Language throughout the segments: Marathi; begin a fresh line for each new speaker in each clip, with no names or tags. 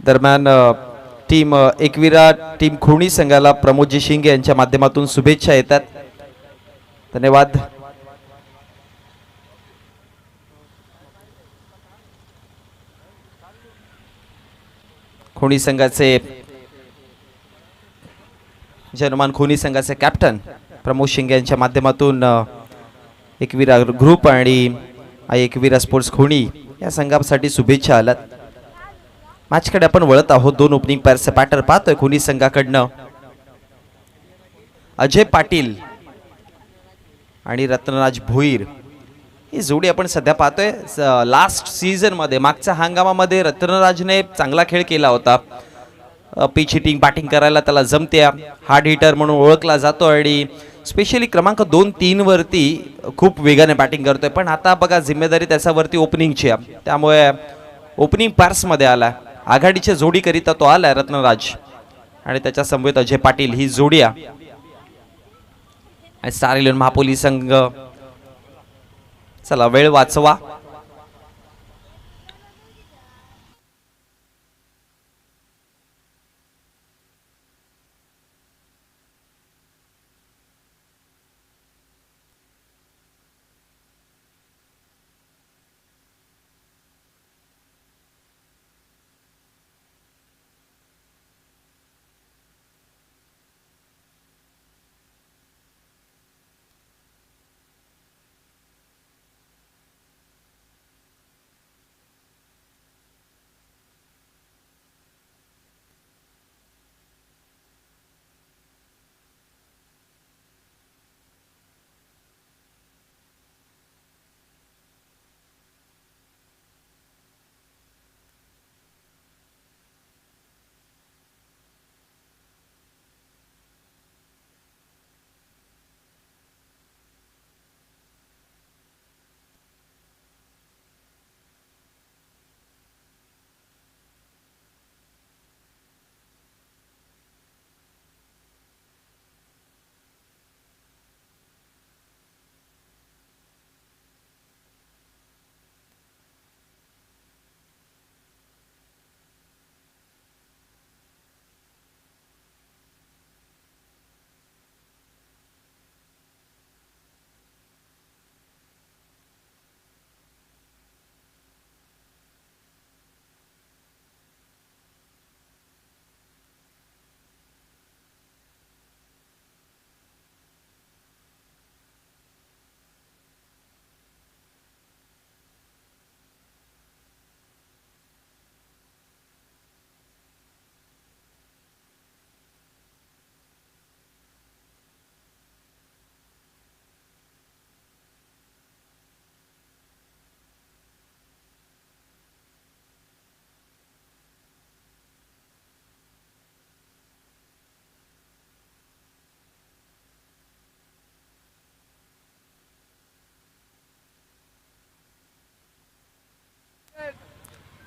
दरम्यान टीम एकविरा टीम खुणी संघाला प्रमोदजी शिंगे यांच्या माध्यमातून शुभेच्छा येतात. धन्यवाद. खुणी संघाचे जनमान खुणी संघाचे कॅप्टन प्रमोद शिंगे यांच्या माध्यमातून एकविरा ग्रुप आणि एकविरा स्पोर्ट्स खुणी या संघासाठी शुभेच्छा आल्यात. मॅचकडे आपण वळत आहोत. दोन ओपनिंग पेअरचे पॅटर्न पाहतोय. खुणी संघाकडनं अजय पाटील आणि रत्नराज भोईर ही जोडी आपण सध्या पाहतोय. लास्ट सीझन मध्ये मागच्या हंगामामध्ये रत्नराजने चांगला खेळ केला होता. पिच हिटिंग बॅटिंग करायला त्याला जमत्या. हार्ड हिटर म्हणून ओळखला जातो आणि स्पेशली क्रमांक 2-3 वरती खूप वेगाने बॅटिंग करतोय. पण आता बघा जिम्मेदारी त्याच्यावरती ओपनिंगची आहे, त्यामुळे ओपनिंग पेअर्स मध्ये आला. आघाडीच्या जोडीकरिता तो आलाय रत्नराज आणि त्याच्या समवेत अजय पाटील ही जोडी आहे. स्टार इलेव्हन महापोली संघ चला वेळ वाचवा.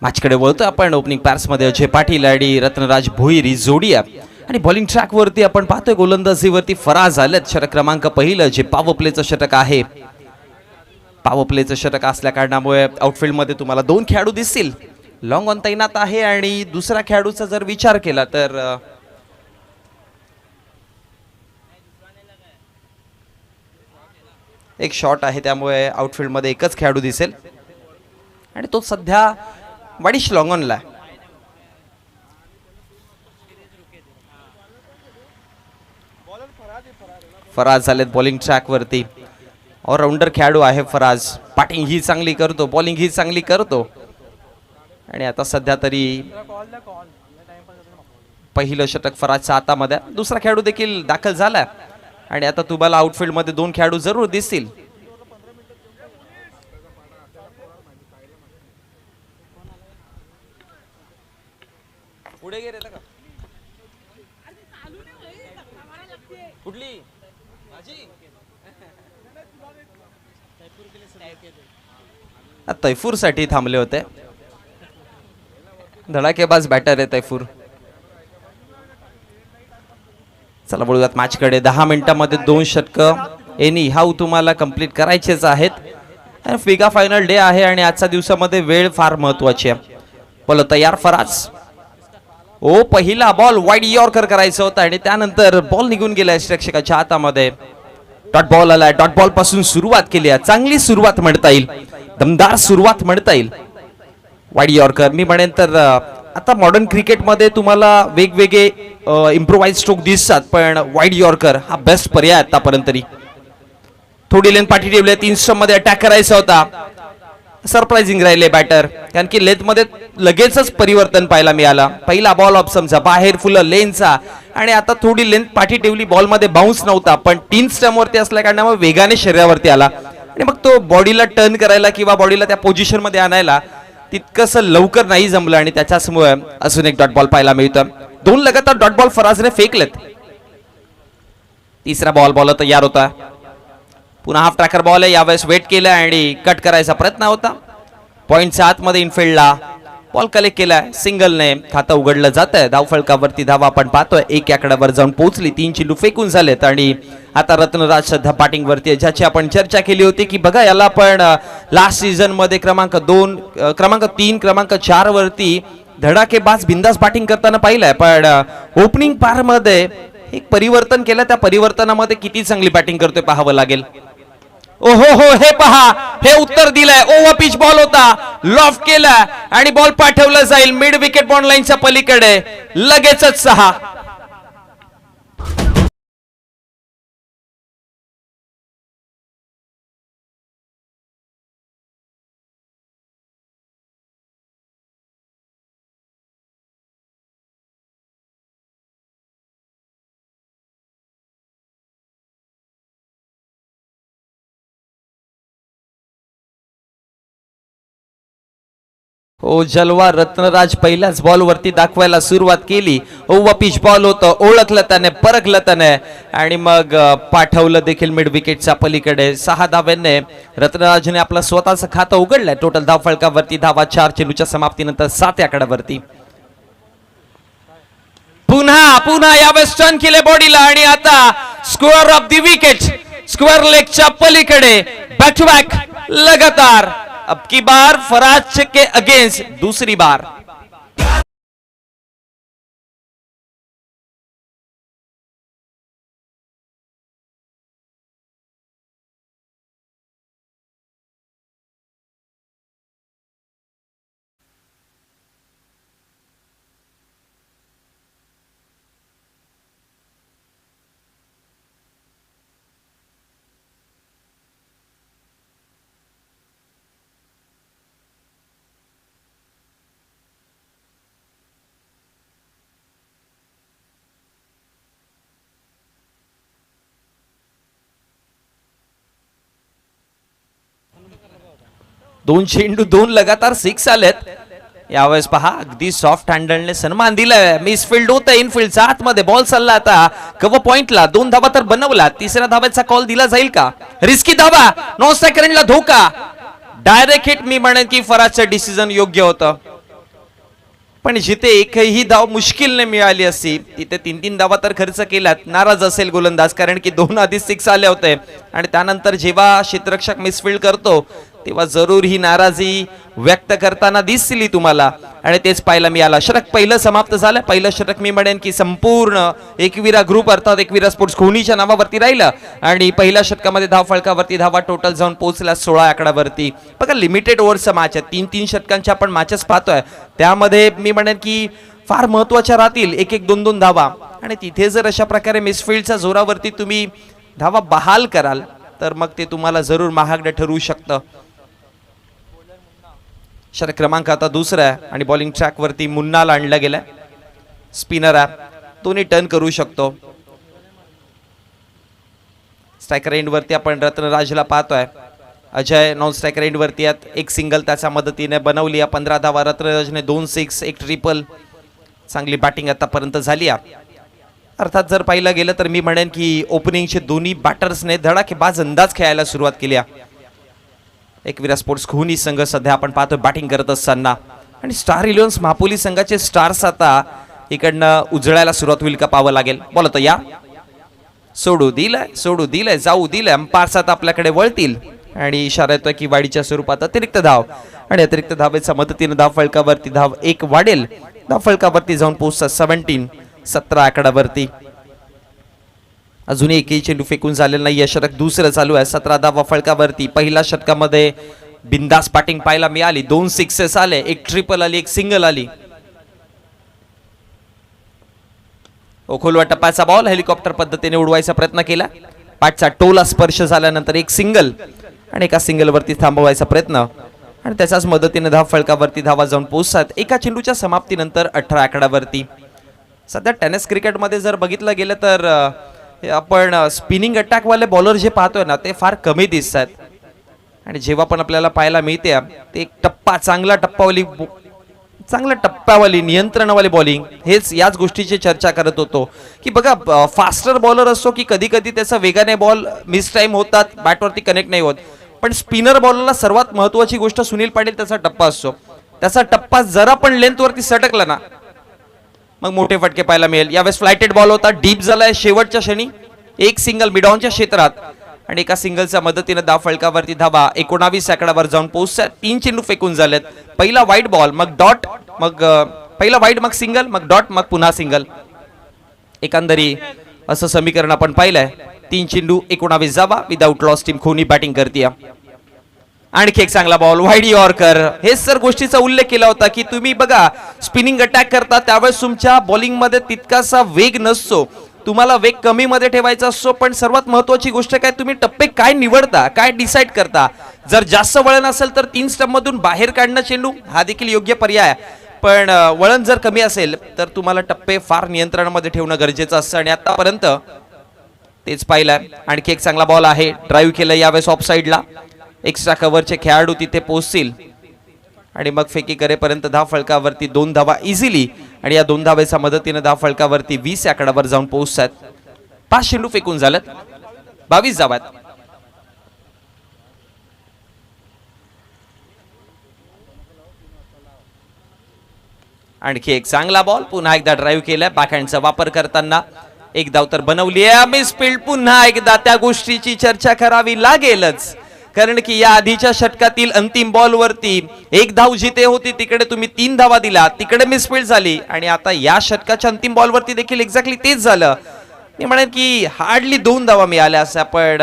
मॅचकडे वळतो आपण. ओपनिंग पॅर्स मध्ये अजय पाटील आणि रत्नराज भोईर ही जोडी आहे आणि बॉलिंग ट्रॅक वरती आपण पाहतोय गोलंदाजीवरती फराज आलेत. षटक क्रमांक पहिलं जे पॉवर प्लेचं षटक आहे. पॉवर प्लेचं षटक असल्या कारणामुळे आउटफील्ड मध्ये तुम्हाला 2 खेळाडू दिसतील. लॉंग ऑन तैनात आहे आणि दुसऱ्या खेळाडूचा जर विचार केला तर एक शॉट आहे, त्यामुळे आउटफील्ड मध्ये एकच खेळाडू दिसेल आणि तो सध्या वाडिश लॉंग ऑनला. फराज झालेत बॉलिंग ट्रॅक वरती. ऑलराऊंडर खेळाडू आहे फराज. बॅटिंग ही चांगली करतो, बॉलिंग ही चांगली करतो आणि आता सध्या तरी पहिलं षटक फराजच्या हातामध्ये. दुसरा खेळाडू देखील दाखल झाला आणि आता तुम्हाला आउटफील्ड मध्ये 2 खेळाडू जरूर दिसतील. पुढे गे रे का कुठली तैफूर साठी थांबले होते. धडाकेबाज बॅटर आहे तैफूर. चला बोलूयात मॅचकडे. 10 मिनिटांमध्ये 2 षटकं एनी हाऊ तुम्हाला कंप्लीट करायचेच आहेत. फिगा फायनल डे आहे आणि आजच्या दिवसामध्ये वेळ फार महत्वाची आहे. बोलो तयार फराज. ओ पहिला बॉल वाईड यॉर्कर करायचा होता आणि त्यानंतर बॉल निघून गेलाय प्रेक्षकाच्या हातामध्ये. डॉट बॉल आलाय. डॉट बॉल पासून सुरुवात केली आहे. चांगली सुरुवात म्हणता येईल, दमदार सुरुवात म्हणता येईल. वाईड यॉर्कर मी म्हणेन तर आता मॉडर्न क्रिकेटमध्ये तुम्हाला वेगवेगळे इम्प्रोवाइज स्ट्रोक दिसतात, पण वाईड यॉर्कर हा बेस्ट पर्याय आतापर्यंत तरी. थोडी लेंथ पाठी ठेवली. 3 स्टंप मध्ये अटॅक करायचा होता. सरप्राइझिंग राहिले बॅटर, कारण की लेंथ मध्ये लगेचच परिवर्तन पाहायला मिळाला. पहिला बॉल ऑफ समजा बाहेर फुलं लेनचा आणि आता थोडी लेंथ पाठी ठेवली. बॉल मध्ये बाउन्स नव्हता, पण 3 स्टंप वरती असल्या कारणामुळे वेगाने शरीरावरती आला आणि मग तो बॉडीला टर्न करायला किंवा बॉडीला त्या पोझिशन मध्ये आणायला तितकंसं लवकर नाही जमलं आणि त्याच्यामुळे अजून एक डॉट बॉल पाहायला मिळतं. 2 लगातार डॉट बॉल फराजने फेकलेत. तिसरा बॉल तयार होता. पुन्हा हाफ ट्रॅकर बॉल आहे. यावेळेस वेट केला आणि कट करायचा प्रयत्न होता. पॉइंटच्या आतमध्ये इनफिल्डला बॉल कलेक्ट केलाय. सिंगलने खातं उघडलं जात आहे. धावफलकावरती धावा आपण पाहतोय 1 आकड्यावर जाऊन पोहोचली. 3 चेंडू फेकून झालेत आणि आता रत्नराज सध्या बॅटिंग वरती, ज्याची आपण चर्चा केली होती की बघा याला आपण लास्ट सीझन मध्ये क्रमांक 2, क्रमांक 3, क्रमांक 4 वरती धडाकेबाज बिंदास बॅटिंग करताना पाहिलंय, पण ओपनिंग पार मध्ये एक परिवर्तन केलं. त्या परिवर्तनामध्ये किती चांगली बॅटिंग करतोय पाहावं लागेल. ओहो हो, हे पहा, हे उत्तर दिलंय. ओव्हर पिच बॉल होता, लॉफ्ट केला आणि बॉल पाठवला जाईल मिड विकेट बॉन्ड लाईनच्या पलीकडे. लगेचच 6. ओ जलवा. रत्नराज पहिल्याच बॉल वरती दाखवायला सुरुवात केली. ओव्हर पिच बॉल होतं, ओळखलं त्याने, परखलं त्याने आणि मग पाठवलं देखील मिड विकेटच्या पलीकडे. 6 धाव्यांनी रत्नराजने आपलं स्वतःचं खातं उघडलंय. टोटल धाव फलकावरती धावा 4 चेंडूच्या समाप्तीनंतर 7 आकड्यावरती. पुन्हा यावेळेस टर्न केले बॉडीला आणि आता square of the wicket, square लेगच्या पलीकडे बॅक टू बॅक लगातार. अब की बार फराज के अगेंस्ट दूसरी बार. दोन चेंडू 2 लगातार 6 आलेत. यावेळेस पहा अगदी सॉफ्ट हँडलने सन्मान दिलाय. मिसफिल्ड होतं इनफिल्डच्या आतमध्ये. बॉल चालला आता कव्हर पॉइंटला. 2 धावा तर बनवला. तिसऱ्या धाव्याचा कॉल दिला जाईल का? रिस्की धावा, नॉन स्ट्रायकरला धोका. डायरेक्ट हिट मी म्हणेन की फराजचं डिसिजन योग्य होतं, पण जिथे एकही धाव मुश्किलने मिळाली असती तिथे 3-3 धावा तर खर्च केल्यात. नाराज असेल गोलंदाज, कारण की 2 आधी 6 आले होते आणि त्यानंतर जेव्हा क्षेत्ररक्षक मिसफिल्ड करतो तेव्हा जरूर ही नाराजी व्यक्त करताना दिसली तुम्हाला आणि तेच पाहायला मिळालं. षटक पहिलं समाप्त झालं. पहिलं षटक मी म्हणेन की संपूर्ण एकविरा ग्रुप अर्थात एकविरा स्पोर्ट्स कोहनीच्या नावावरती राहिलं आणि पहिल्या षटकामध्ये धाव फलकावरती धावा टोटल जाऊन पोहोचल्या 16 आकड्यावरती. बघा लिमिटेड ओव्हरचा मॅच आहे. 3-3 षटकांच्या आपण मॅचेस पाहतोय, त्यामध्ये मी म्हणेन की फार महत्वाच्या राहतील 1-1, 2-2 धावा आणि तिथे जर अशा प्रकारे मिसफिल्डच्या जोरावरती तुम्ही धावा बहाल कराल तर मग ते तुम्हाला जरूर महागडं ठरवू शकतं. षटक क्रमांक आता दुसरा आहे आणि बॉलिंग ट्रॅक वरती मुन्नाला आणला गेलाय. स्पिनर आहे, दोन्ही टर्न करू शकतो. स्ट्रायकर एंड वरती आपण रत्नराजला पाहतोय. अजय नॉन स्ट्रायकर एंड वरती आहेत. एक सिंगल त्याच्या मदतीने बनवली आहे. 15 धावा. रत्नराजने 2 6, 1 ट्रिपल. चांगली बॅटिंग आतापर्यंत झाली आहे. अर्थात जर पाहिलं गेलं तर मी म्हणेन की ओपनिंगचे दोन्ही बॅटर्सने धडाकेबाज अंदाज खेळायला सुरुवात केली आहे. एकविरा स्पोर्ट्स कोहनी संघ सध्या आपण पाहतो बॅटिंग करत असताना आणि स्टार इलेव्हन्स महापोली संघाचे स्टार्स आता इकडनं उजळायला सुरुवात होईल का पाहावं लागेल. बोलत या सोडू दिलंय जाऊ दिलंय. अंपायर्स आता आपल्याकडे वळतील आणि इशारा येतोय की वाढीच्या स्वरूपात अतिरिक्त धाव आणि अतिरिक्त धावेच्या मदतीने धाव फलकावरती धाव 1 वाढेल धावफलकावरती जाऊन पोहोचतात 17 आकड्यावरती. अजूनही एकही चेंडू फेकून झालेला नाही. षटक दुसरं चालू आहे. 17 धावा फलकावरती. पहिल्या षटकामध्ये बिंदास बॅटिंग पाहायला मिळाली. 2 सिक्सेस आले, एक ट्रिपल आली, एक सिंगल आली. ओखोलवा टप्प्याचा बॉल हेलिकॉप्टर पद्धतीने उडवायचा प्रयत्न केला. पाठचा टोला स्पर्श झाल्यानंतर एक सिंगल आणि एका सिंगल वरती थांबवायचा प्रयत्न आणि त्याच्याच मदतीने धाव फलकावरती धावा जाऊन पोहोचतात. एका चेंडूच्या समाप्तीनंतर 18 आकड्यावरती. सध्या टेनिस क्रिकेटमध्ये जर बघितलं गेलं तर आपण स्पिनिंग अटॅकवाले बॉलर जे पाहतोय ना ते फार कमी दिसतात आणि जेव्हा पण आपल्याला पाहायला मिळते ते एक चांगला टप्प्यावाली नियंत्रणावाली बॉलिंग. हेच याच गोष्टीची चर्चा करत होतो की बघा फास्टर बॉलर असो की कधी कधी त्याचा वेगाने बॉल मिस टाइम होतात, बॅटवरती कनेक्ट नाही होत. पण स्पिनर बॉलरला सर्वात महत्वाची गोष्ट सुनील पाटील त्याचा टप्पा असतो. त्याचा टप्पा जरा पण लेंथवरती सटकला ना मग मोठे फटके पाहायला मिळेल. यावेळेस फ्लायटेड बॉल होता, डीप झालाय शेवटच्या क्षणी. एक सिंगल मिडॉनच्या क्षेत्रात आणि एका सिंगलच्या मदतीने धाव फलकावरती धावा 19 आकड्यावर जाऊन पोहोचतात. 3 चेंडू फेकून झालेत. पहिला वाईट बॉल, मग डॉट, मग पहिला वाईट, मग सिंगल, मग डॉट, मग पुन्हा सिंगल. एकंदरी असं समीकरण आपण पाहिलंय. 3 चेंडू 19 धावा. विदाउट लॉस टीम खोनी बॅटिंग करते. आणखी एक चांगला बॉल, वाईड यॉर्कर. हेच सर गोष्टीचा उल्लेख केला होता की तुम्ही बघा स्पिनिंग अटॅक करता त्यावेळेस तुमच्या बॉलिंग मध्ये तितकासा वेग नसतो, तुम्हाला वेग कमी मध्ये ठेवायचा असतो. पण सर्वात महत्वाची गोष्ट काय, तुम्ही टप्पे काय निवडता, काय डिसाइड करता. जर जास्त वळण असेल तर 3 स्टंप मधून बाहेर काढणं चेंडू हा देखील योग्य पर्याय. पण वळण जर कमी असेल तर तुम्हाला टप्पे फार नियंत्रणामध्ये ठेवणं गरजेचं असतं आणि आतापर्यंत तेच पाहिलंय. आणखी एक चांगला बॉल आहे, ड्राईव्ह केलं यावेळेस ऑफ साइडला. एक्स्ट्रा कव्हरचे खेळाडू तिथे पोहोचतील आणि मग फेकी करेपर्यंत धाव फलकावरती 2 धावा इझिली आणि या 2 धावेच्या मदतीने धाव फलकावरती 20 आकड्यावर जाऊन पोहोचतात. 5 चेंडू फेकून झालेत, 22 धावात. आणखी एक चांगला बॉल, पुन्हा एकदा ड्राईव्ह केलाय. बॅकहँडचा वापर करताना एक धाव तर बनवली आहे. मिसफील्ड पुन्हा एकदा त्या गोष्टीची चर्चा करावी लागेलच कारण की या आधीच्या षटकातील अंतिम बॉल वरती 1 धाव जिथे होती तिकडे तुम्ही 3 धावा दिला, तिकडे मिसफील्ड झाली आणि आता या षटकाच्या अंतिम बॉल वरती देखील एक्झॅक्टली तेच झालं. मी म्हणेन की हार्डली 2 धावा मिळाल्या असं. पण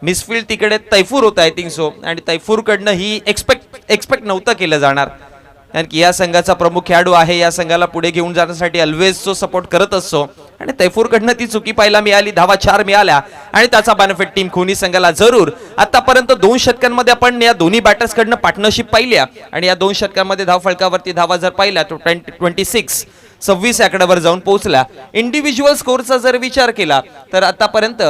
मिसफील्ड तिकडे तैफूर होता आय थिंक सो आणि तैफूरकडनं ही एक्सपेक्ट नव्हतं केलं जाणार कारण की या संघाचा प्रमुख खेळाडू आहे. या संघाला पुढे घेऊन जाण्यासाठी ऑलवेज तो सपोर्ट करत असतो आणि तैफूरकडनं ती चुकी पाहायला मिळाली. धावा 4 मिळाल्या आणि त्याचा बेनिफिट टीम खोनी संघाला जरूर. आतापर्यंत 2 षटकांमध्ये आपण या दोन्ही बॅटर्स कडनं पार्टनरशिप पाहिल्या आणि या 2 षटकांमध्ये धाव फलकावरती धावा जर पाहिल्या तो 26 आकड्यावर जाऊन पोहोचला. इंडिव्हिज्युअल स्कोरचा जर विचार केला तर आतापर्यंत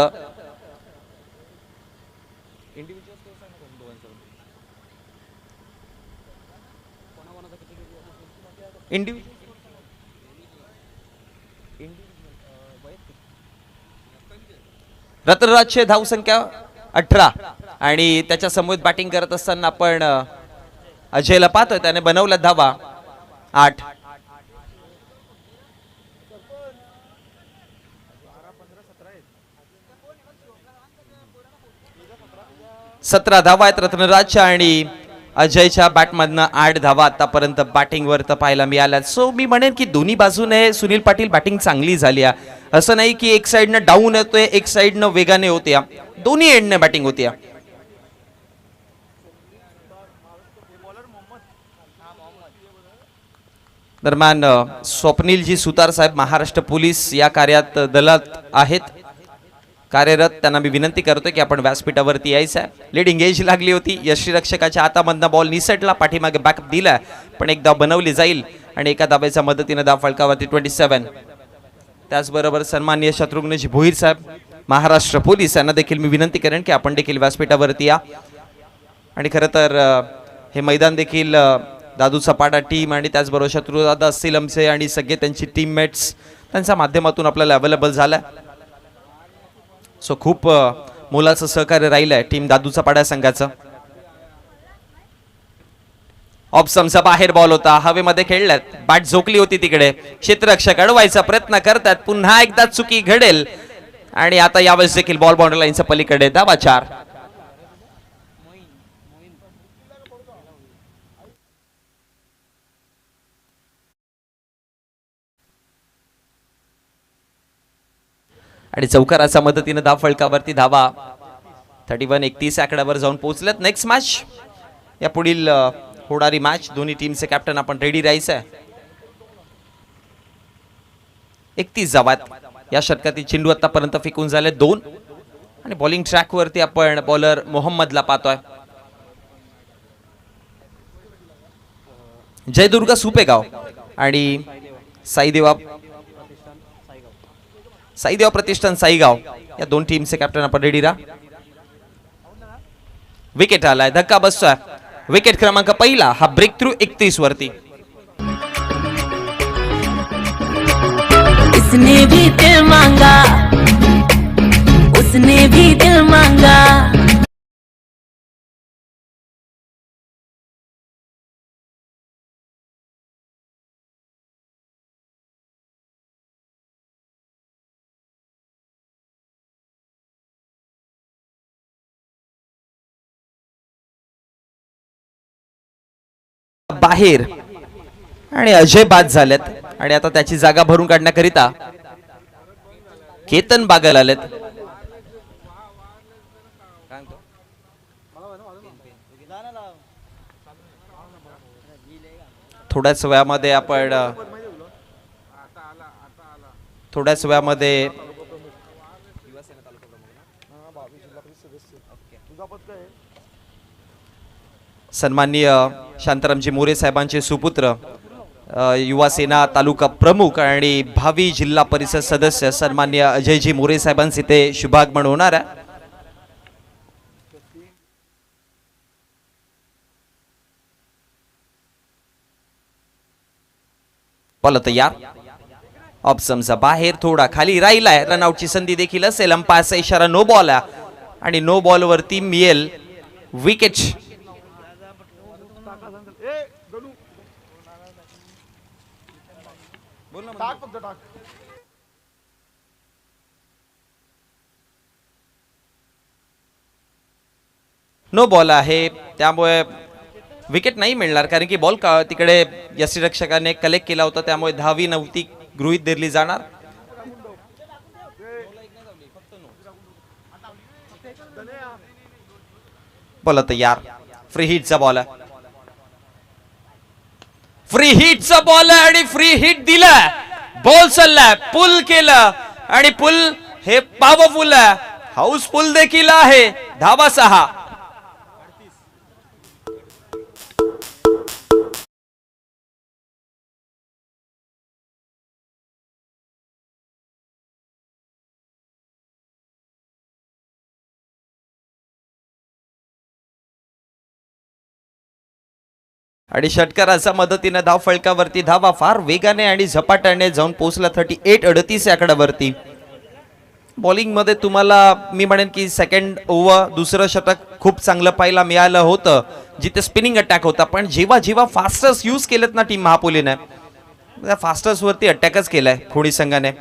रतनराजचे धावसंख्या 18 आणि त्याच्या समोर बॅटिंग करत असताना आपण अजयला पाहतोय त्याने बनवल्या धावा 8. सतरा धावा आहेत रत्नराजच्या आणि अजयच्या बॅटमधनं 8 धावा आतापर्यंत बॅटिंगवर तर पाहायला मिळाल्या. सो मी म्हणेन की दोन्ही बाजूने सुनील पाटील बॅटिंग चांगली झाली आहे. असं नाही की एक साइडनं डाऊन येतोय, एक साइडनं वेगाने होत्या, दोन्ही एंडने बॅटिंग होती. दरम्यान स्वप्नीलजी सुतार साहेब महाराष्ट्र पोलीस या कार्यात दलात आहेत कार्यरत. त्यांना मी विनंती करतोय की आपण व्यासपीठावरती यायचं आहे. लीडिंग एज लागली होती, यष्टीरक्षकाच्या हातामधनं बॉल निसटला, पाठीमागे बॅकअप दिला पण एक धाव बनवली जाईल आणि एका धावेच्या मदतीने धाव फलकावरती 27. त्याचबरोबर सन्माननीय शत्रुघ्नजी भोईर साहेब महाराष्ट्र पोलीस यांना देखील मी विनंती करेन की आपण देखील व्यासपीठावरती या. आणि खरं तर हे मैदान देखील दादू सपाटा टीम आणि त्याचबरोबर शत्रुदादा सिलमचे आणि सगळे त्यांची टीममेट्स त्यांच्या माध्यमातून आपल्याला अवेलेबल झालं. सो खूप मोलाचं सहकार्य राहिलंय टीम दादूचा पाडा संघाचं. ऑप्शनचा बाहेर बॉल होता, हवेमध्ये खेळल्यात, बॅट झोकली होती तिकडे, क्षेत्ररक्षक अडवायचा प्रयत्न करतात, पुन्हा एकदा चुकी घडेल आणि आता यावेळेस देखील बॉल बाउंड्री लाईनच्या पलीकडे धावा 4. आणि चौकाराच्या मदतीने धाव फलकावरती धावा 31-31 आकड्यावर जाऊन पोहोचलेत. नेक्स्ट मॅच या पुढील होणारी मॅच दोन्ही टीमचे कॅप्टन आपण रेडी राहायचं आहे. 31 धावात या षटकातील चेंडू आतापर्यंत फेकून झाले 2 आणि बॉलिंग ट्रॅक वरती आपण बॉलर मोहम्मदला पाहतोय. जयदुर्ग सुपेगाव आणि साईदेवा प्रतिष्ठान साईगाव या दोन टीमचे कॅप्टन आपण रेडी राहा. विकेट आलाय, धक्का बसतोय. विकेट क्रमांक पहिला हा ब्रेक थ्रू 31 वरती.
इसने भी दिल मांगा, उसने भी दिल मांगा.
बाहेर आणि अजय बाद झालेत आणि आता त्याची जागा भरून काढण्याकरिता केतन बागल आलेत. थोड्याच वेळामध्ये सन्माननीय शांतारामजी मोरे साहेबांचे सुपुत्र युवा सेना तालुका प्रमुख आणि भावी जिल्हा परिषद सदस्य सन्माननीय अजयजी मोरे साहेबांचे इथे शुभागमन होणार आहे. बॉल तयार, ऑप्शनचा बाहेर थोडा खाली राहिलाय. रनआउटची संधी देखील असेल. अंपायरचा इशारा नो बॉल आहे आणि नो बॉल वरती मिळेल विकेट. नो बॉल आहे त्यामुळे विकेट नाही मिळणार, कारण की बॉल तिकडे यष्टीरक्षकाने कलेक्ट केला होता, त्यामुळे धावी नव्हती गृहीत धरली जाणार. बॉल तयार, फ्री हिटचा बॉल आहे. फ्री हिटचा बॉल आहे आणि फ्री हिट दिलाय. बॉल चाललाय, पुल केलं आणि पुल हे पॉवरफुल आहे, हाऊसफुल देखील आहे. धावा 6. आणि षटकाराच्या मदतीने धाव फलकावरती धावा फार वेगाने आणि झपाट्याने जाऊन पोहोचला 38-38 आकड्यावरती. बॉलिंग मध्ये तुम्हाला मी म्हणेन की सेकंड ओव्हर दुसरं षटक खूप चांगलं पाहायला मिळालं होतं, जिथे स्पिनिंग अटॅक होता. पण जेव्हा फास्टर्स यूज केलेत ना टीम महापोलीने, त्या फास्टर्स वरती अटॅकच केलाय खोडी संघाने.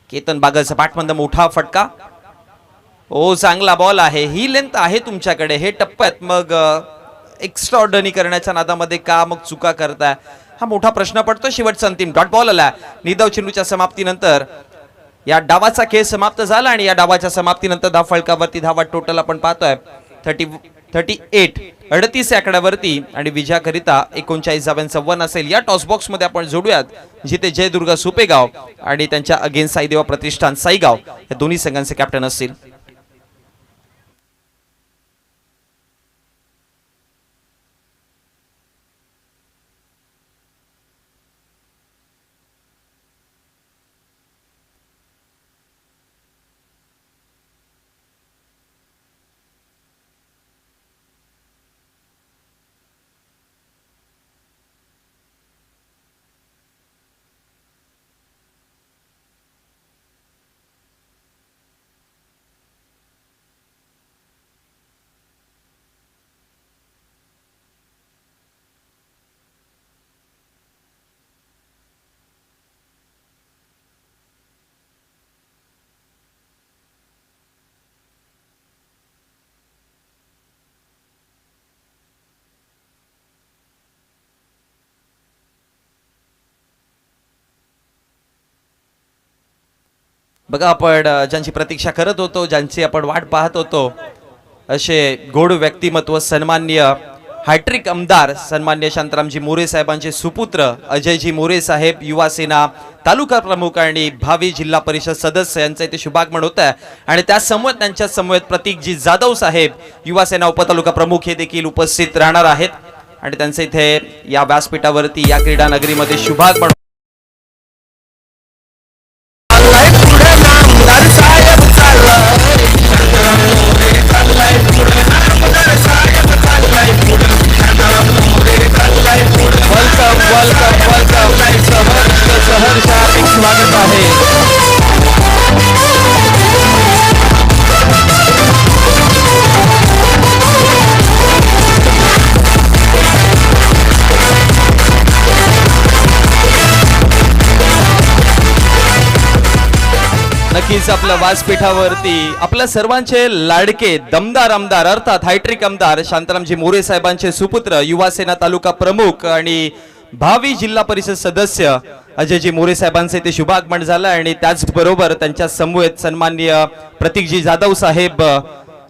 केतन बागलचा पाठमध्ये मोठा फटका. ओ चांगला बॉल आहे. ही लेंथ आहे तुमच्याकडे, हे टप्प्यात मग एक्स्ट्रा ऑर्डरनी करण्याच्या नादामध्ये का मग चुका करताय, हा मोठा प्रश्न पडतो. शेवटचा अंतिम डॉट बॉल आला. निदाव चेंडूच्या समाप्तीनंतर या डावाचा खेळ समाप्त झाला आणि या डावाच्या समाप्तीनंतर धाव फलकावरती धावा टोटल आपण पाहतोय 38 आकड्यावरती आणि विजयाकरिता 39 धावांचा वन असेल. या टॉस बॉक्स मध्ये आपण जोडूयात जिथे जयदुर्ग सुपेगाव आणि त्यांच्या अगेन्स्ट साईदेवा प्रतिष्ठान साईगाव या दोन्ही संघांचे कॅप्टन असतील. बघा आपण ज्यांची प्रतीक्षा करत होतो, ज्यांची आपण वाट पाहत होतो, असे गोड व्यक्तिमत्व सन्माननीय हॅट्रिक आमदार सन्माननीय शांतारामजी मोरे साहेबांचे सुपुत्र अजयजी मोरे साहेब, युवा सेना तालुका प्रमुख आणि भावी जिल्हा परिषद सदस्य यांचे इथे शुभागमन होत आहे. आणि त्या समोर त्यांच्या समवेत प्रतीकजी जाधव साहेब, युवा सेना उपतालुका प्रमुख हे देखील उपस्थित राहणार आहेत. आणि त्यांचे इथे या व्यासपीठावरती या क्रीडा नगरीमध्ये शुभागमन स्वागत आहे. नक्कीच आपल्या व्यासपीठावरती आपल्या सर्वांचे लाडके दमदार आमदार अर्थात हायट्रिक आमदार शांतारामजी मोरे साहेबांचे सुपुत्र, युवा सेना तालुका प्रमुख आणि भावी जिल्हा परिषद सदस्य अजयजी मोरे साहेबांचे ते शुभागमन झालं. आणि त्याचबरोबर त्यांच्या समवेत सन्माननीय प्रतीकजी जाधव साहेब,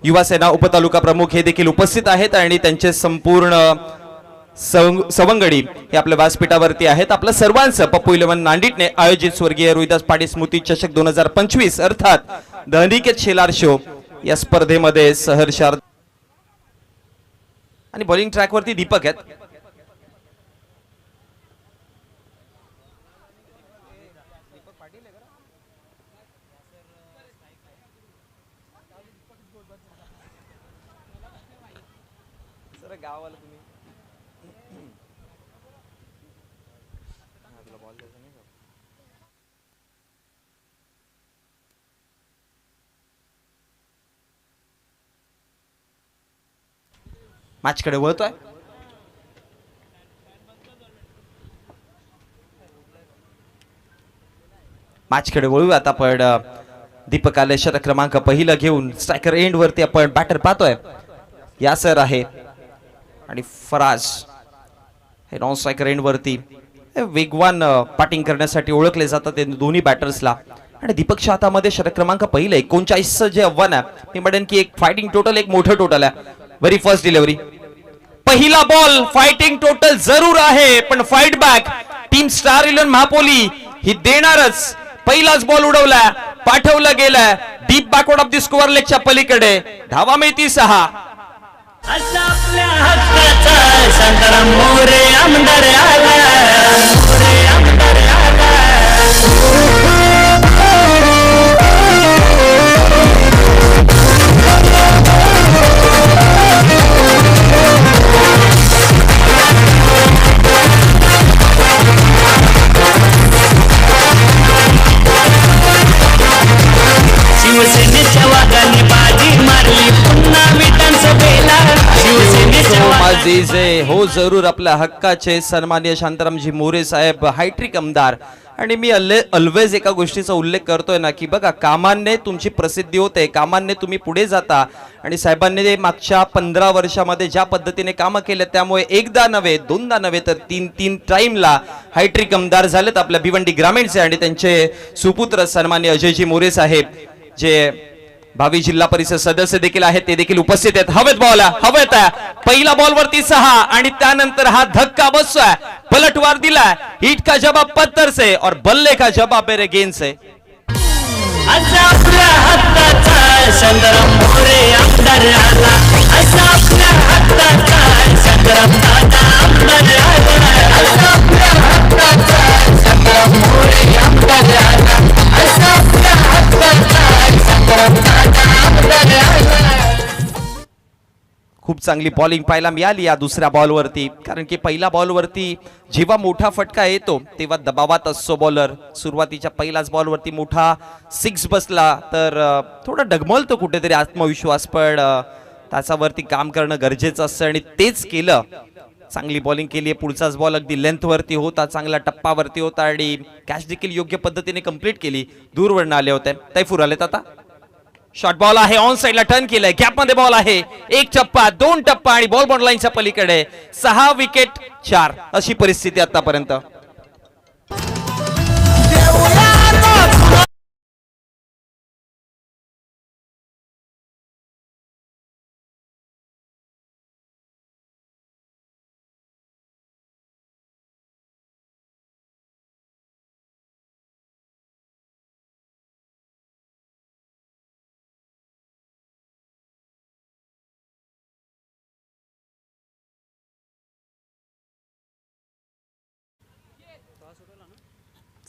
युवा सेना उपतालुका प्रमुख हे देखील उपस्थित आहेत. आणि त्यांचे संपूर्ण सवंगडी हे आपल्या व्यासपीठावरती आहेत. आपल्या सर्वांचं पप्पू 11 नांदिटने आयोजित स्वर्गीय रोहिदास पाटील स्मृती चषक 2025 अर्थात द अनिकेत शेलार शो या स्पर्धेमध्ये सहर्ष आणि बॉलिंग ट्रॅकवरती दीपक आहेत. गावाला तुम्ही मॅचकडे वळतोय. मॅचकडे वळूयात आपण. दीपक आले षटक क्रमांक पहिला घेऊन. स्ट्रायकर एंड वरती आपण बॅटर पाहतोय. यासर आहे आणि फराज हे नॉन स्ट्रायकर एंड वरती वेगवान बॅटिंग करण्यासाठी ओळखले जातात ते दोन्ही बॅटर्सला. आणि दीपकच्या हातामध्ये षटक क्रमांक पहिलं 39चं जे आव्हान आहे मी म्हणेन की एक फायटिंग टोटल, एक मोठं टोटल आहे. व्हेरी फर्स्ट डिलिव्हरी, पहिला बॉल, फायटिंग टोटल जरूर आहे पण fight back team Star 11 Mahapoli ही देणारच. पहिलाच बॉल उडवला, पाठवला गेलाय deep backward of the square लेगच्या पलीकडे. धावा मिळती 6.
असा आपल्या हक्काचा शांताराम मोरे आमदार आला, मोरे आमदार आला. शिवसेनेच्या वाघाने बाजी मारली पुन्हा विधानसभेला.
हो जरूर आपल्या हक्काचे सन्माननीय शांतारामजी मोरे साहेब हायट्रिक आमदार. आणि मी ऑलवेज एका गोष्टीचा उल्लेख करतोय ना की बघा कामांनी तुमची प्रसिद्धी होते, कामांनी तुम्ही पुढे जाता. आणि साहेबांनी मागच्या 15 वर्षामध्ये ज्या पद्धतीने कामं केले त्यामुळे एकदा नव्हे दोनदा नव्हे तर 3 टाइमला हायट्रिक आमदार झालेत आपल्या भिवंडी ग्रामीणचे. आणि त्यांचे सुपुत्र सन्माननीय अजयजी मोरे साहेब जे भावी जिल्हा परिषद सदस्य देखील आहेत ते देखील उपस्थित आहेत. हवेत बॉल, हवेत पहिला बॉल वरती 6 आणि त्यानंतर हा धक्का बसतोय, पलटवार दिलाय. हिट का जवाब पत्थर से और बल्ले का जवाब मेरे गेंद से.
असा आपल्या हक्काचा शांताराम मोरे आमदार आला, असा आपल्या हक्काचा शांताराम दादा आमदार आला. असा आपल्या हक्काचा शांताराम मोरे आमदार आला, असा आपल्या हक्काचा शांताराम दादा आमदार आला.
खूप चांगली बॉलिंग पाहायला मिळाली या दुसऱ्या बॉलवरती. कारण की पहिल्या बॉलवरती जेव्हा मोठा फटका येतो तेव्हा दबावात असतो बॉलर. सुरुवातीच्या पहिल्याच बॉलवरती मोठा 6 बसला तर थोडा डगमलतो कुठेतरी आत्मविश्वास, पण त्याच्यावरती काम करणं गरजेचं असतं आणि तेच केलं. चांगली बॉलिंग केली आहे. पुढचाच बॉल अगदी लेंथवरती होता, चांगल्या टप्पावरती होता आणि कॅच देखील योग्य पद्धतीने कंप्लीट केली. दूरवरनं आले होते. तैफूर आलेत आता. शॉर्ट बॉल आहे, ऑन साइडला टर्न केलाय, गॅप मध्ये बॉल आहे. 1 टप्पा 2 टप्पा आणि बॉल बॉन्ड लाईनच्या पलीकडे. 6 विकेट 4 अशी परिस्थिती आतापर्यंत.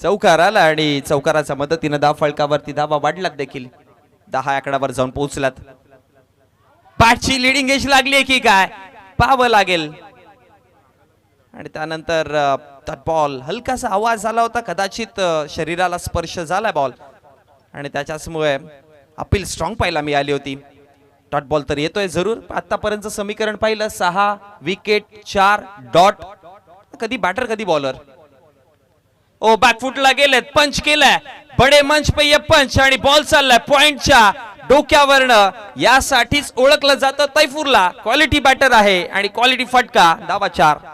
चौकार आला आणि चौकाराच्या मदतीनं धाव फळकावरती धावा वाढलात देखील, 10 आकड्यावर जाऊन पोहोचलात. बॅटची लिडिंग एज लागली की काय पाहावं लागेल. आणि त्यानंतर बॉल हलकासा आवाज आला होता, कदाचित शरीराला स्पर्श झाला बॉल आणि त्याच्यामुळे अपील स्ट्रॉंग पाहायला मिळाली होती. डॉट बॉल तर येतोय जरूर. आतापर्यंत समीकरण पाहिलं 6 विकेट 4 डॉट. कधी बॅटर कधी बॉलर. ओ बॅकफुटला गेलेत, पंच केलाय, बडे मंच पे ये पंच आणि बॉल चाललाय पॉइंटच्या डोक्यावरनं. यासाठीच ओळखलं जातं तैफूरला. क्वालिटी बॅटर आहे आणि क्वालिटी फटका. धावा 4.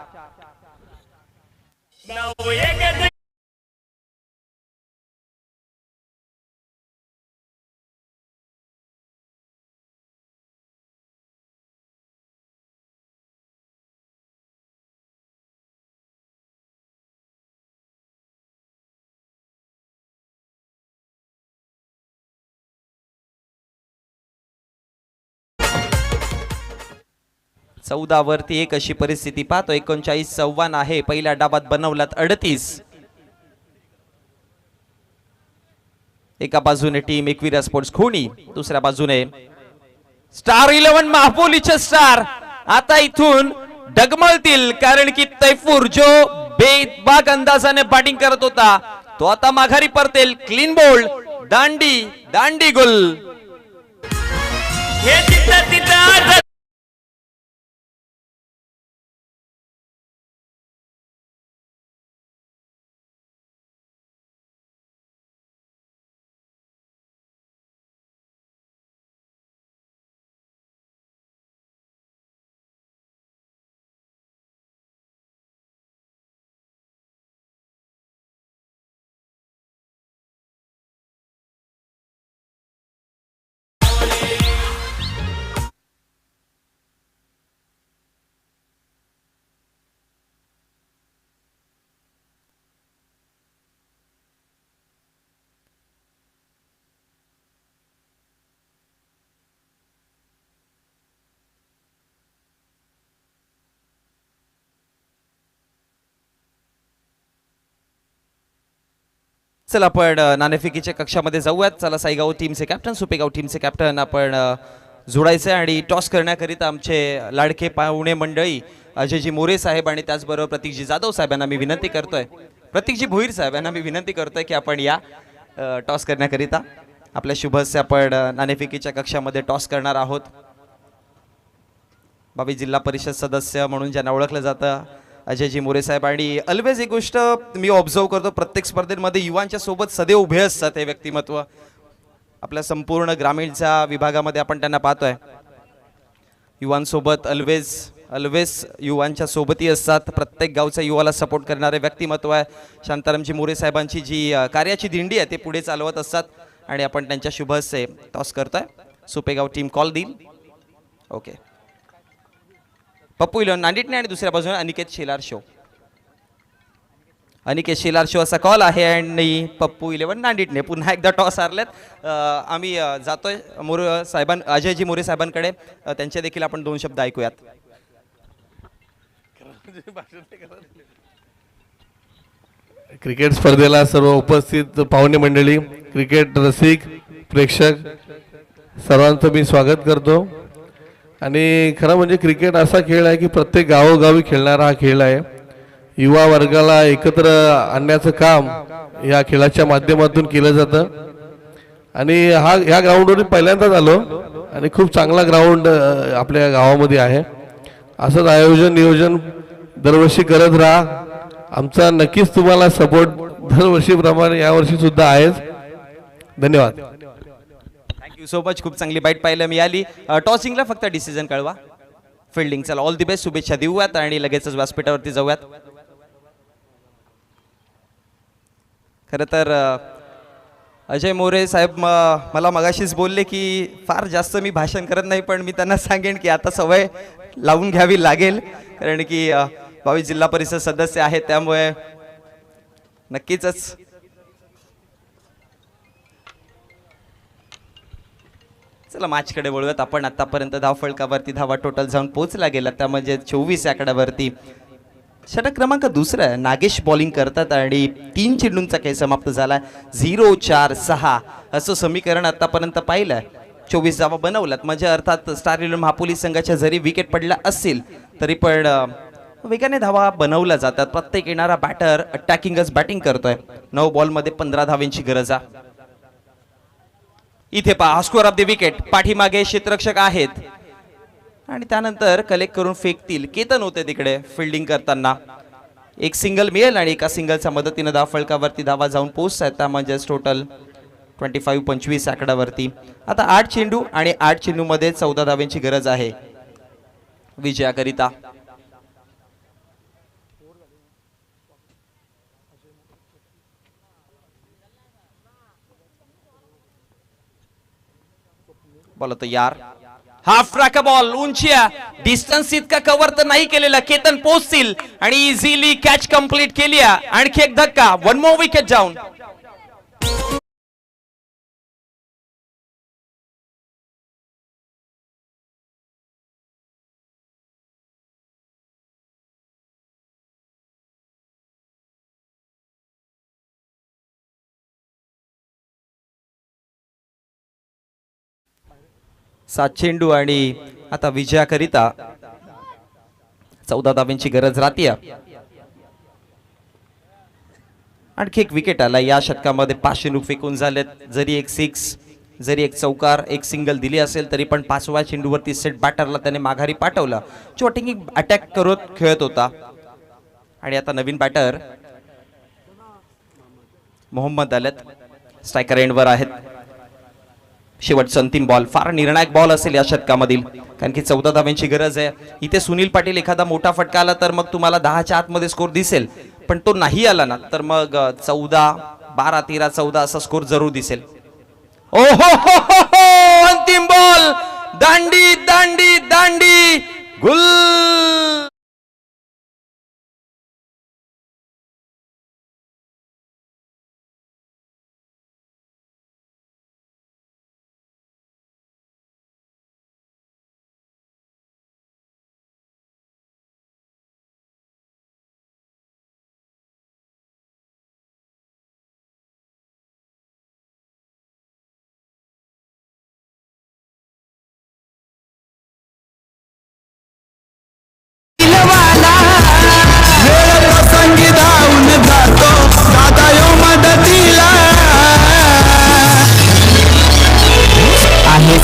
चौदा वरती 1 अशी परिस्थिती पाहतो. 39 चव्हाण आहे. पहिल्या डावात बनवलात 38. एका बाजूने टीम एकविरा स्पोर्ट्स खोणी, दुसऱ्या बाजूने स्टार 11 महापोलीचे स्टार. आता इथून डगमळतील, कारण की तैफूर जो बेबाक अंदाजाने बॅटिंग करत होता तो आता माघारी परतेल. क्लीन बोल्ड, दांडी दांडी गुल.
हे तिथं तिथं
चला आपण नाणेफेकीच्या कक्षामध्ये जाऊयात. चला साईगाव टीमचे कॅप्टन, सुपेगाव टीमचे कॅप्टन आपण जोडायचे आणि टॉस करण्याकरिता आमचे लाडके पाहुणे मंडळी अजयजी मोरे साहेब आणि त्याचबरोबर प्रतीकजी जाधव साहेबांना मी विनंती करतोय, प्रतीकजी भोईर साहेबांना मी विनंती करतोय की आपण या टॉस करण्याकरिता. आपल्या शुभस्य आपण नाणेफेकीच्या कक्षामध्ये टॉस करणार आहोत. बाबी जिल्हा परिषद सदस्य म्हणून ज्यांना ओळखलं जातं अजयजी मोरे साहेब. आणि ऑलवेज एक गोष्ट मी ऑब्झर्व करतो, प्रत्येक स्पर्धेमध्ये युवांच्या सोबत सदैव उभे असतात हे व्यक्तिमत्व. आपल्या संपूर्ण ग्रामीणच्या विभागामध्ये आपण त्यांना पाहतोय. युवांसोबत ऑलवेज युवांच्या सोबती असतात. प्रत्येक गावच्या युवाला सपोर्ट करणारे व्यक्तिमत्व आहे. शांतारामजी मोरे साहेबांची जी कार्याची दिंडी आहे ते पुढे चालवत असतात आणि आपण त्यांच्या शुभ हस्ते टॉस करतोय. सुपेगाव टीम कॉल देईल. ओके. पप्पू इलेवन नांदिटणे आणि दुसऱ्या बाजूने अनिकेत शेलार शो. अनिकेत शेलार शो असा कॉल आहे आणि पप्पू 11 नांदिटणे पुन्हा एकदा टॉस हारलेत. आम्ही जातोय मोरे साहेबां अजयजी मोरे साहेबांकडे. त्यांचे देखील आपण 2 शब्द ऐकूयात.
क्रिकेट स्पर्धेला सर्व उपस्थित पाहुणे मंडळी, क्रिकेट रसिक, प्रेक्षक सर्वांचं मी स्वागत करतो. आणि खरं म्हणजे क्रिकेट असा खेळ आहे की प्रत्येक गावोगावी खेळणारा हा खेळ आहे. युवा वर्गाला एकत्र आणण्याचं काम या खेळाच्या माध्यमातून केलं जातं. आणि ह्या ग्राउंडवर पहिल्यांदाच आलो आणि खूप चांगला ग्राउंड आपल्या गावामध्ये आहे. असंच आयोजन नियोजन दरवर्षी करत राहा. आमचा नक्कीच तुम्हाला सपोर्ट दरवर्षीप्रमाणे यावर्षी सुद्धा आहेच. धन्यवाद.
Thank you so much. खूप चांगली बाईट पाहायला मिळाली. टॉसिंगला फक्त डिसिजन कळवा. फिल्डिंग चला ऑल दी बेस्ट, शुभेच्छा देऊयात आणि लगेचच व्यासपीठावरती जाऊयात. खरं तर अजय मोरे साहेब मला मगाशीच बोलले की फार जास्त मी भाषण करत नाही, पण मी त्यांना सांगेन की आता सवय लावून घ्यावी लागेल, कारण की 22 जिल्हा परिषद सदस्य आहेत, त्यामुळे नक्कीच. चला मॅचकडे वळूयात आपण. आतापर्यंत धावफलकावरती धावा टोटल जाऊन पोहोचला गेला त्या म्हणजे 24 आकड्यावरती षटक क्रमांक दुसरा नागेश बॉलिंग करतात आणि 3 चेंडूंचा खेळ समाप्त झाला. 0-4-6 असं समीकरण आतापर्यंत पाहिलंय. 24 धावा बनवल्यात. म्हणजे अर्थात स्टार इलेव्हन महापोलीस संघाच्या जरी विकेट पडल्या असतील तरी पण वेगाने धावा बनवल्या जातात. प्रत्येक येणारा बॅटर अटॅकिंगच बॅटिंग करतोय. 9 बॉलमध्ये 15 धावांची गरज आहे. इथे पहा स्कोर ऑफ द विकेट. पाठीमागे क्षेत्ररक्षक आहेत आणि त्यानंतर कलेक्ट करून फेकतील. केतन होते तिकडे फिल्डिंग करताना. एक सिंगल मिळेल आणि एका सिंगलच्या मदतीने धाव फलकावरती धावा जाऊन पोहोचतात. म्हणजेच टोटल 25 आकड्यावरती. आता 8 चेंडू आणि 8 चेंडू मध्ये 14 धावांची गरज आहे विजयाकरिता. बॉल तयार. हाफ ट्रॅक बॉल उंची डिस्टन्स इतका कव्हर तर नाही केलेला. केतन पोहोचतील आणि इझिली कॅच कंप्लीट केली. आणखी एक धक्का. 1 मोर विकेट डाऊन. सात चेंडू आणि आता विजयाकरिता 14 धावांची गरज राहते. आणखी एक विकेट आला या षटकामध्ये. 5 चेंडू फेकून झालेत. जरी एक 6 जरी एक चौकार एक सिंगल दिली असेल तरी पण 5व्या चेंडूवरती सेट बॅटरला त्याने माघारी पाठवलं. जो अटॅकिंग अटॅक करत खेळत होता. आणि आता नवीन बॅटर मोहम्मद आलेत. स्ट्रायकर एंडवर आहेत. शेवटचा अंतिम बॉल फार निर्णायक बॉल असेल या षटकामधील. कारण की 14 धावांची गरज आहे. इथे सुनील पाटील एखादा मोठा फटका आला तर मग तुम्हाला 10च्या आतमध्ये स्कोर दिसेल. पण तो नाही आला ना तर मग 14, 12, 13, 14 असा स्कोर जरूर दिसेल. ओ हो हो हो हो अंतिम बॉल. दांडी दांडी दांडी गुल.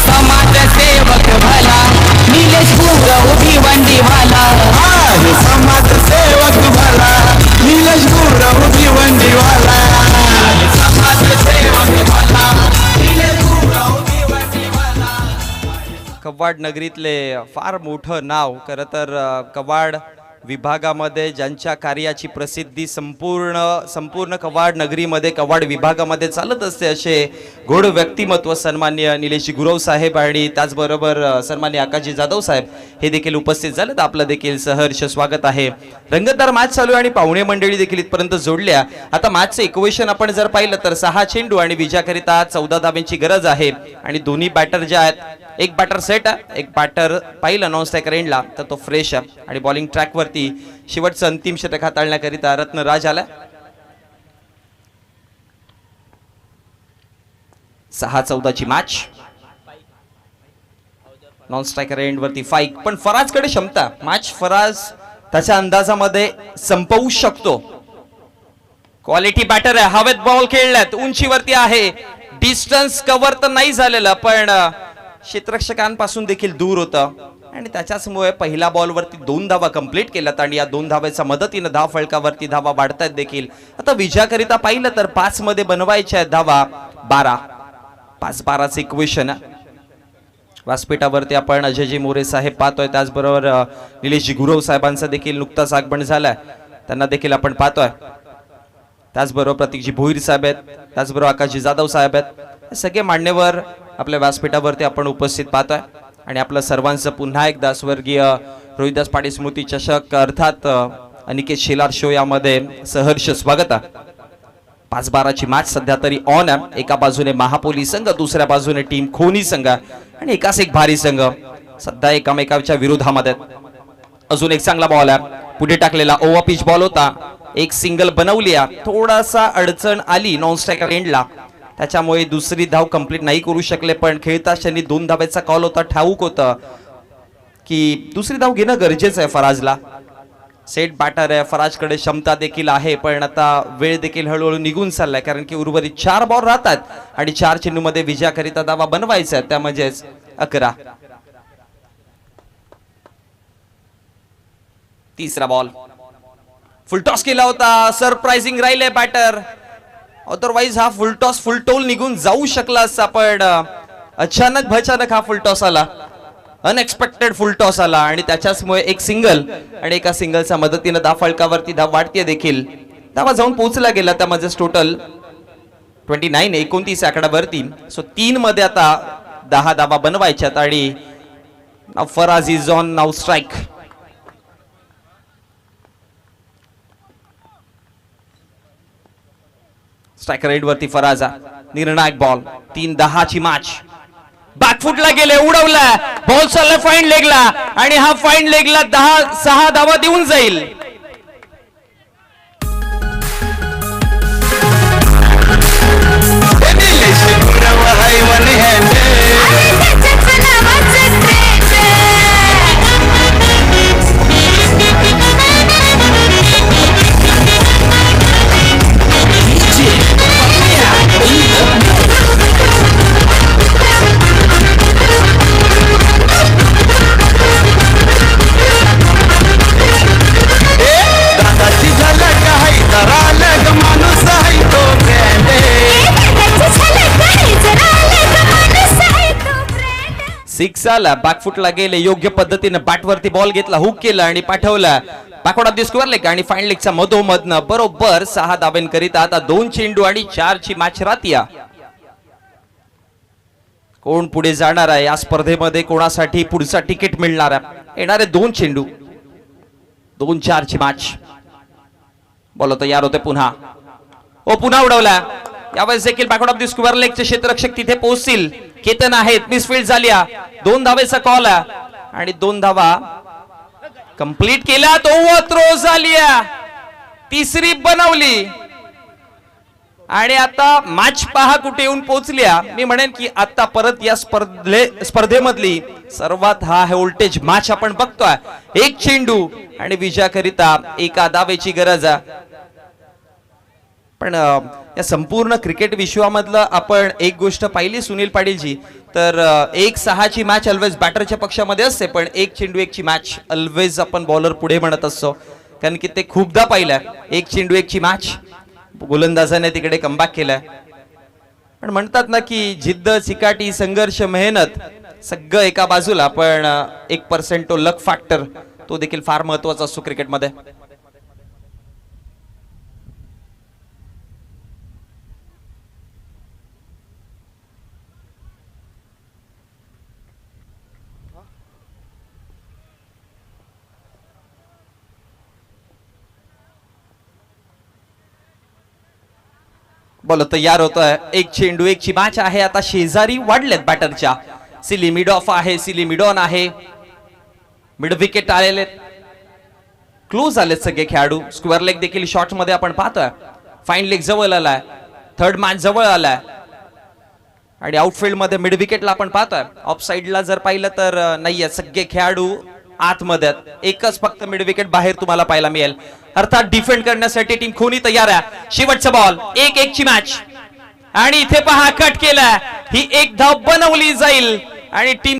समाजसेवक भला निलेश गुरव भिवंडीवाला. समाजसेवक भला निलेश गुरव भिवंडीवाला. समाजसेवक भला निलेश गुरव भिवंडीवाला.
कव्वाड नगरीतले फार मोठं नाव. खरं तर कव्वाड विभागामध्ये ज्यांच्या कार्याची प्रसिद्धी संपूर्ण कव्वाड नगरीमध्ये कव्वाड विभागामध्ये चालत असते असे गोड व्यक्तिमत्व सन्माननीय निलेश गुरव साहेब आणि त्याचबरोबर सन्माननीय आकाशजी जाधव साहेब हे देखील उपस्थित झालेत. आपलं देखील सहर्ष स्वागत आहे. रंगतदार मॅच चालू आहे आणि पाहुणे मंडळी देखील इथपर्यंत जोडल्या. आता मॅचचं इक्वेशन आपण जर पाहिलं तर 6 चेंडू आणि विजयाकरिता 14 धावांची गरज आहे. आणि दोन्ही बॅटर जे आहेत एक बॅटर सेट आहे. एक बॅटर पाहिलं नॉन स्ट्रायकर एंडला तर तो फ्रेश आहे. आणि बॉलिंग ट्रॅक वरती शेवटचं अंतिम षटक हाताळण्याकरिता रत्नराज आला. 6-14 मॅच. नॉन स्ट्रायकर एंड वरती फाईक. पण फराजकडे क्षमता. मॅच फराज त्याच्या अंदाजामध्ये संपवू शकतो. क्वालिटी बॅटर आहे. हवेत बॉल खेळल्यात. उंचीवरती आहे. डिस्टन्स कव्हर तर नाही झालेला पण क्षेत्ररक्षकांपासून देखील दूर होतं. आणि त्याच्याचमुळे पहिल्या बॉलवरती 2 धावा कंप्लीट केल्यात आणि या 2 धावांच्या मदतीने धाव फलकावरती धावा वाढतायत देखील. आता विजयाकरिता पाहिलं तर 5 मध्ये बनवायच्या आहेत धावा 12. 5-12चं इक्वेशन. व्यासपीठावरती आपण अजयजी मोरे साहेब पाहतोय. त्याचबरोबर निलेशजी गुरव साहेबांचा देखील नुकताच आगमन झालाय. त्यांना देखील आपण पाहतोय. त्याचबरोबर प्रतीकजी भोईर साहेब आहेत. त्याचबरोबर आकाशजी जाधव साहेब आहेत. सगळे मान्यवर आपल्या व्यासपीठावरती आपण उपस्थित पाहतोय. आणि आपलं सर्वांचं पुन्हा एकदा स्वर्गीय रोहिदास पाटील स्मृती चषक अर्थात अनिकेत शेलार शो यामध्ये सहर्ष स्वागत आहे. 5-12ची मॅच सध्या तरी ऑन आहे. एका बाजूने महापोलीस संघ, दुसऱ्या बाजूने टीम खोनी संघ आणि एकाच एक भारी संघ सध्या एकामेकाच्या विरोधामध्ये. अजून एक चांगला बॉल आहे. पुढे टाकलेला ओव्हर पिच बॉल होता, एक सिंगल बनवली, थोडासा अडचण आली नॉन स्ट्रायकर एंडला, त्याच्यामुळे दुसरी धाव कंप्लीट नाही करू शकले. पण खेळताना 2 धावेचा कॉल होता, ठाऊक होतं की दुसरी धाव घेणं गरजेचं आहे फराजला. सेट बॅटर आहे, फराजकडे क्षमता देखील आहे, पण आता वेळ देखील हळूहळू निघून चाललाय, कारण की उर्वरित 4 बॉल राहतात आणि 4 चेंडूमध्ये विजयाकरिता दावा बनवायचा आहे, त्या म्हणजेच 11. तिसरा बॉल फुलटॉस केला होता, सरप्राइझिंग राहिले बॅटर, अदरवाईज हा फुलटॉस फुलटोल निघून जाऊ शकला असता, पण अचानक भचानक हा फुलटॉस आला, अनएक्सपेक्टेड फुलटॉस आला आणि त्याच्याचमुळे एक सिंगल आणि एका सिंगलच्या मदतीने धाव फलकावरती धाव वाढते देखील. धावा जाऊन पोहोचला गेला, त्यामध्ये टोटल 29 आकड्यावरती. सो 3 मध्ये आता 10 धावा बनवायच्यात आणि नाव फराज इज ऑन नाव स्ट्राईक. स्ट्रायकर एंड वरती फराजा, निर्णायक बॉल, 3-10 मॅच. बॅकफुटला गेले, उडवला बॉल, चालला फाईन लेगला आणि हा फाईन लेगला 6 धावा देऊन जाईल. सिक्स आला, बॅकफुटला गेले, योग्य पद्धतीने बॅटवरती बॉल घेतला, हुक केला आणि पाठवला backward of the square leg आणि फाईन लेगच्या मधोमधनं बरोबर 6 धावांकरिता आता 2 चेंडू आणि 4 ची मॅच राहतीया. कोण पुढे जाणार आहे या स्पर्धेमध्ये, कोणासाठी पुढचा तिकीट मिळणार आहे, येणारे 2 चेंडू, 2-4 ची मॅच. बॉल तयार होते पुन्हा, पुन्हा उडवला, यावेळेस देखील बॅकवर्ड ऑफ द स्क्वेअर लेगचे क्षेत्ररक्षक तिथे पोहोचतील, केतन आहेत, मिसफील्ड झाल्या, 2 धावेचा कॉल आणि 2 धावा कंप्लीट केल्या, तो थ्रो झाली, तिसरी बनवली आणि आता मॅच पहा कुठे येऊन पोहोचल्या. मी म्हणेन की आता परत या स्पर्धेमधली सर्वात हा व्होल्टेज मॅच आपण बघतोय. 1 चेंडू आणि विजयाकरिता 1 धावेची गरज आहे. पण या संपूर्ण क्रिकेट विश्वामधलं आपण एक गोष्ट पाहिली सुनील पाटीलजी, तर 1-6 ची मॅच ऑलवेज बॅटरच्या पक्षामध्ये असते, पण 1 चेंडू 1 ची मॅच ऑलवेज आपण बॉलर पुढे म्हणत असतो, कारण की ते खूपदा पाहिलंय. 1 चेंडू 1 ची मॅच गोलंदाजाने तिकडे कमबॅक केलाय. पण म्हणतात ना की जिद्द, चिकाटी, संघर्ष, मेहनत सगळं एका बाजूला, पण 1% तो लक फॅक्टर तो देखील फार महत्वाचा असतो क्रिकेटमध्ये. बॉल तयार होतोय, 1 चेंडू 1 ची मॅच आहे. आता शेजारी वाढलेत बॅटरच्या, सिली मिड ऑफ आहे, सिली मिड ऑन आहे, मिड विकेट आलेले, क्लोज आलेत सगळे खेळाडू. स्क्वेअर लेग देखील शॉर्ट मध्ये आपण पाहतोय, फाईन लेग जवळ आलाय, थर्ड मॅच जवळ आलाय आणि आउटफील्ड मध्ये मिड विकेटला आपण पाहतोय. ऑफ साइडला जर पाहिलं तर नाहीये, सगळे खेळाडू आतमध्ये, एकच फक्त मिड विकेट बाहेर तुम्हाला पाहायला मिळेल. अर्थात डिफेंड करण्यासाठी टीम खोनी तयार आहे. शेवटचा बॉल, 1-1 ची मॅच आणि इथे पहा कट केला, ही 1 धाव बनवली जाईल आणि टीम